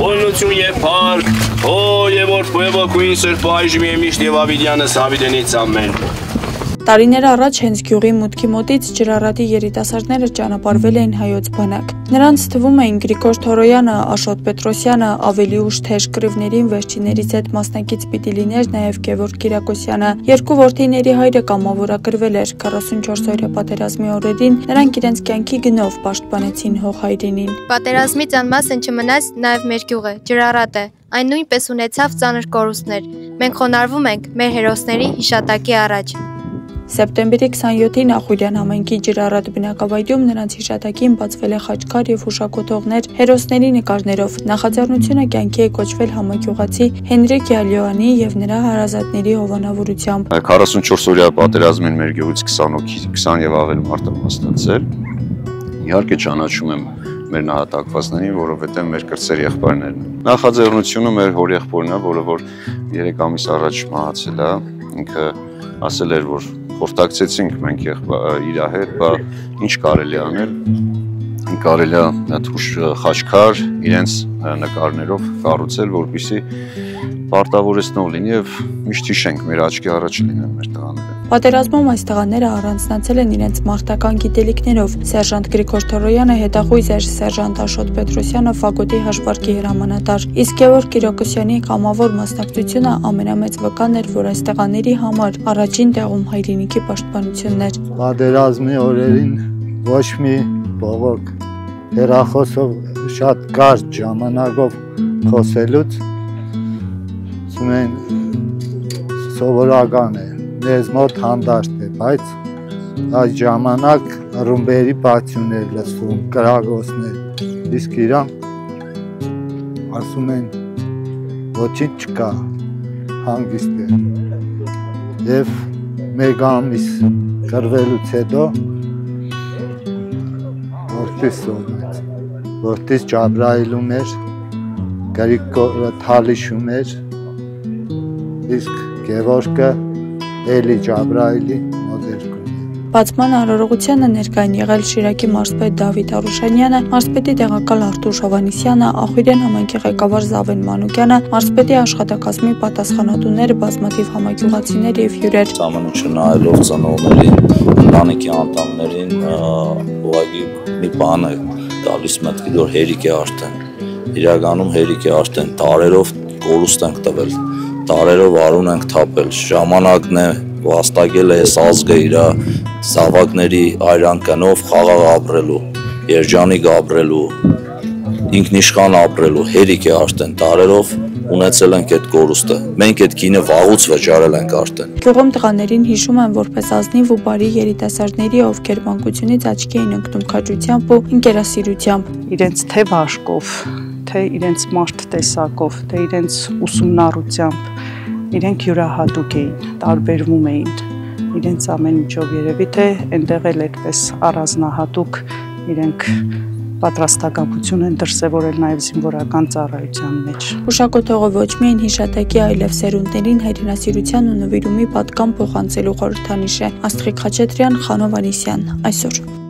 Օրնություն և փառք, հո և որ ոգուին Սրբ այժմ և միշտ և ավիդյանս ավիդենից ամեն։ Տարիներ առաջ հենց գյուղի մուտքի մոտից Ջրառատի երիտասարդները ճանապարհվել էին հայոց բանակ։ Նրանց թվում էին Գրիգոր Թորոյանը, Աշոտ Պետրոսյանը, ավելի ուշ թեժ կռիվներին վերջիններից հետ մասնակից պիտի լիներ նաև Գևորգ Կիրակոսյանը։ Երկու որդիների հայրը կամավորագրվել էր 44-օրյա պատերազմի օրերին, նրանք իրենց կյանքի գնով պաշտպանեցին հող հայրենին։ Պատերազմից անմասն չմնաց նաև մեր գյուղը, Ջրառատը, այն նույնպես ունեցավ ծանր կորուստներ։ Մենք խոնարհվում ենք մեր հերոսների հիշատակի առաջ։ Սեպտեմբերի 27-ին Ախուրյան համայնքի Ջրառատ բնակավայրում նրանց հիշատակին բացվել է խաչքար և հուշակոթողներ հերոսների նկարներով։ Նախաձեռնությունը կյանքի է կոչվել համագյուղացի Հենրիկ Յալյոյանի և նրա հարազատների հովանավորությամբ։ 44-օրյա պատերազմին մեր գյուղից 20 և ավել մարդ մասնակցել։ Իհարկե ճանաչում եմ մեր նահատակվածներին, որովհետև մեր կրտսեր եղբայրներն են։ Նախաձեռնությունը մեր հորեղբորն է, որը որ 3 ամիս առաջ մահացել է, ինքը ասել էր, որ խորհրդակցեցինք մենք իր հետ, բա ինչ կարելի անել, կարելի է այդ խաչքար իրենց նկարներով կառուցել, որպեսզի պարտավորեցնող լինի և միշտ հիշենք մեր աչքի առաջ լինեն մեր տղաները։ Պատերազմում այս տղաները առանձնացել են իրենց մարտական գիտելիքներով։ Սերժանտ Գրիգոր Թորոյանը հետախույզ էր, սերժանտ Աշոտ Պետրոսյանը ֆակոտի հաշվարկի հրամանատար։ Իսկ Գևորգ Կիրակոսյանի կամավոր մասնակցությունը ամենամեծ վկան էր, որ այս տղաների համար առաջին տեղում հայրենիքի պաշտպանությունն էր։ Պատերազմի օրերին ոչ մի բողոք հեռախոսով շատ կարճ ժամանակով խոսելուց սովորական է, մեզ մոտ հանդարտ է, բայց այս ժամանակ ռումբերի բացյուններ լսվում, կրակոցներ, իսկ իրանք ասում են ոչինչ չկա, հանգիստ է։ Եվ մեկ ամիս կռվելուց հետո որդիս սովնեց, որդիս Ջաբրայիլում էր, Գրիգորը Թալիշում էր, իսկ Գևորգը էլի Ջաբրայիլի մոդերկում։ Բացման արարողությանը ներկա են եղել Շիրակի մարզպետ Դավիթ Արուշանյանը, մարզպետի տեղակալ Արտուր Հովհաննիսյանը, Ախուրյան համայնքի ղեկավար Զավեն Մանուկյանը, մարզպետի աշխատակազմի պատասխանատուներ, բազմաթիվ համագյուղացիներ և հյուրեր։ Ամենը չնայելով ծնողներին, ընտանիքի անդամներին, ուղղակի մի բան է տալիս մտքի, որ հերիք է արդեն։ Իրականում հերիք է արդեն տարերով կորուստ ենք տվել, տարերով արուն ենք թափել, ժամանակն է վաստակել է այս ազգը իր զավակների այրանքանով խաղաղ ապրելու, երջանիկ ապրելու, ինքնիշխան ապրելու, հերիք է արդեն տարերով ունեցել ենք այդ կորուստը, մենք այդ գինը վաղուց վճարել ենք արդեն։ Գյուղում տղաներին հիշում են որպես ազնիվ ու բարի երիտասարդների, ովքեր մանկությունից աչքի էին ընկնում քաջությամբ ու ընկերասիրությամբ։ Իրենց թե վաշկով, թե իրենց մարդ տեսակով, թե իրենց ուսումնառությամբ, իրենք յուրահատուկ էին, տարբերվում էին իրենց ամեն ինչով, երևի թե այնտեղ էլ այդպես առանձնահատուկ իրենք պատրաստակամություն են դրսևորել նաև զինվորական ծառայության մեջ։ Հուշակոթողը ոչ միայն հիշատակի, այլև սերունդներին հայրենասիրության ու նվիրումի պատկան փոխանցելու խորհրդանիշ է։ Աստղիկ Խաչատրյան, Խանո Վանիսյան, այսօր։